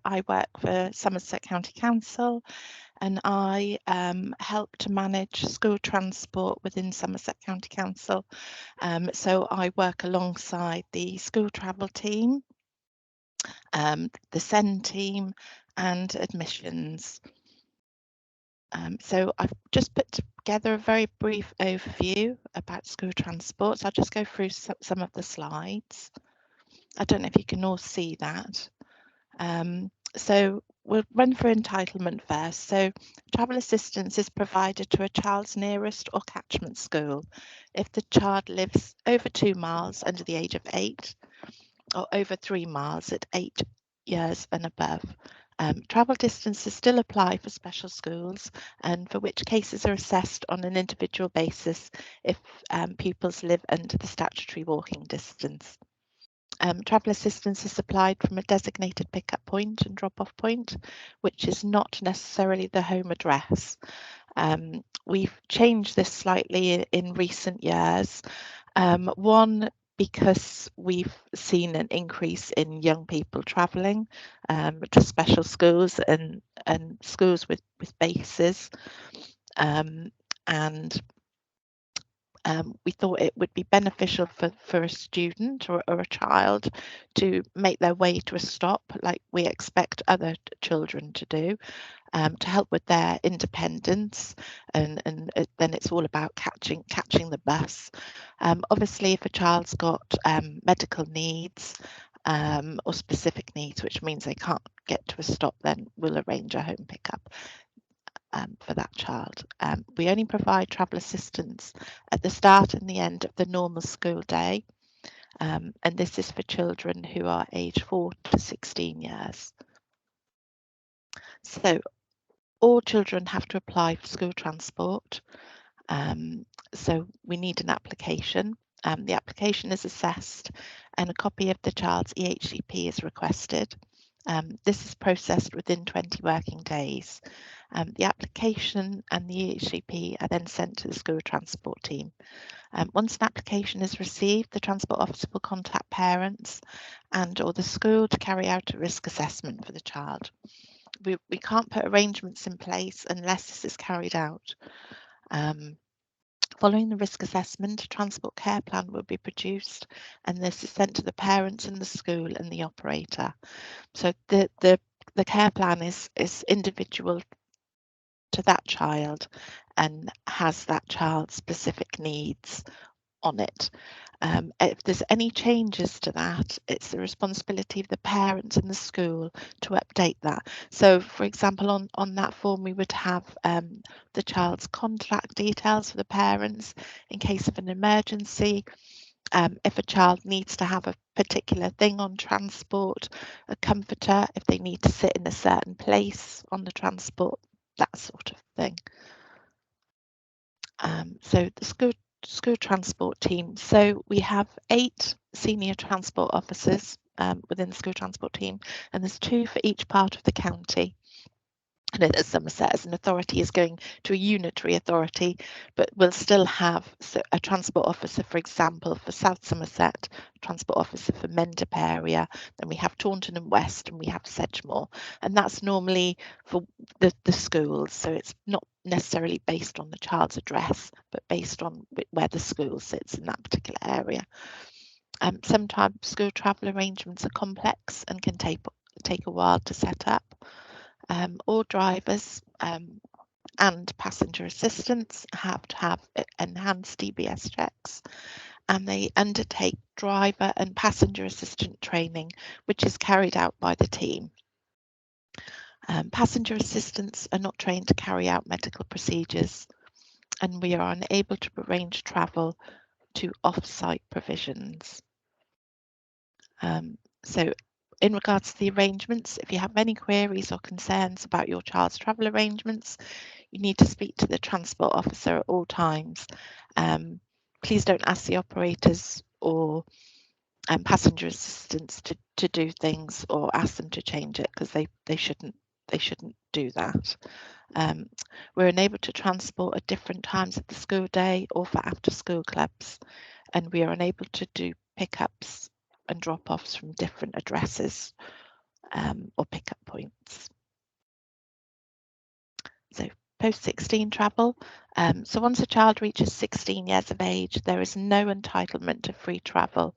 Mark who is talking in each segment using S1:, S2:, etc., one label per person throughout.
S1: I work for Somerset County Council, and I help to manage school transport within Somerset County Council. So I work alongside the school travel team, the SEND team, and admissions. So I've just put together a very brief overview about school transport. So I'll just go through some of the slides. I don't know if you can all see that. So we'll run through entitlement first. So travel assistance is provided to a child's nearest or catchment school if the child lives over 2 miles under the age of 8 or over 3 miles at 8 years and above. Travel distances still apply for special schools, and for which cases are assessed on an individual basis if pupils live under the statutory walking distance. Travel assistance is supplied from a designated pickup point and drop-off point, which is not necessarily the home address. We've changed this slightly in recent years. One, because we've seen an increase in young people travelling to special schools and schools with bases, and we thought it would be beneficial for a student or a child to make their way to a stop like we expect other children to do, to help with their independence, and then it's all about catching the bus. Obviously, if a child's got medical needs or specific needs, which means they can't get to a stop, then we'll arrange a home pickup for that child. We only provide travel assistance at the start and the end of the normal school day, and this is for children who are aged 4 to 16 years. So all children have to apply for school transport. So we need an application. The application is assessed and a copy of the child's EHCP is requested. This is processed within 20 working days. The application and the EHCP are then sent to the school transport team. Once an application is received, the transport officer will contact parents and or the school to carry out a risk assessment for the child. We can't put arrangements in place unless this is carried out. Following the risk assessment, a transport care plan will be produced, and this is sent to the parents and the school and the operator. So the care plan is individual to that child and has that child's specific needs on it. If there's any changes to that, it's the responsibility of the parents and the school to update that. So, for example, on that form, we would have the child's contact details for the parents in case of an emergency. If a child needs to have a particular thing on transport, a comforter, if they need to sit in a certain place on the transport, that sort of thing. So the school transport team. So we have 8 senior transport officers within the school transport team, and there's 2 for each part of the county. And as Somerset as an authority is going to a unitary authority, but we'll still have a transport officer, for example, for South Somerset, a transport officer for Mendip area, then we have Taunton and West, and we have Sedgemoor, and that's normally for the schools, so it's not necessarily based on the child's address, but based on where the school sits in that particular area. Sometimes school travel arrangements are complex and can take a while to set up. All drivers and passenger assistants have to have enhanced DBS checks, and they undertake driver and passenger assistant training, which is carried out by the team. Passenger assistants are not trained to carry out medical procedures, and we are unable to arrange travel to off-site provisions. So in regards to the arrangements, if you have any queries or concerns about your child's travel arrangements, you need to speak to the transport officer at all times. Please don't ask the operators or passenger assistants to do things or ask them to change it, because they shouldn't do that. We're unable to transport at different times of the school day or for after school clubs, and we are unable to do pickups and drop-offs from different addresses. or pickup points. So post-16 travel. So once a child reaches 16 years of age, there is no entitlement to free travel.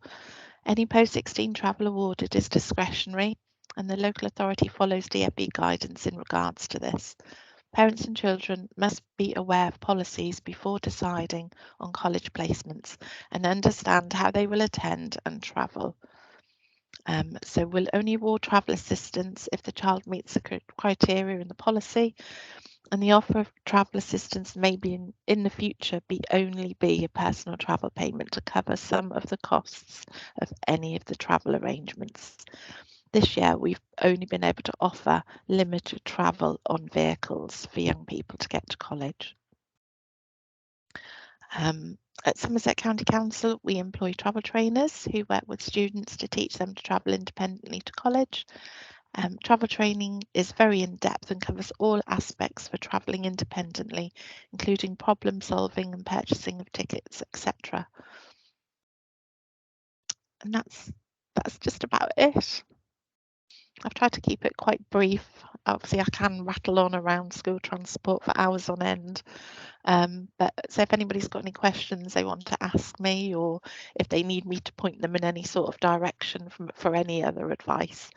S1: Any post-16 travel awarded is discretionary, and the local authority follows DfE guidance in regards to this. Parents and children must be aware of policies before deciding on college placements and understand how they will attend and travel. So we'll only award travel assistance if the child meets the criteria in the policy, and the offer of travel assistance may be in the future only be a personal travel payment to cover some of the costs of any of the travel arrangements. This year, we've only been able to offer limited travel on vehicles for young people to get to college. At Somerset County Council, we employ travel trainers who work with students to teach them to travel independently to college. Travel training is very in-depth and covers all aspects for travelling independently, including problem solving and purchasing of tickets, etc. And that's just about it. I've tried to keep it quite brief. Obviously, I can rattle on around school transport for hours on end. But so if anybody's got any questions they want to ask me, or if they need me to point them in any sort of direction for any other advice,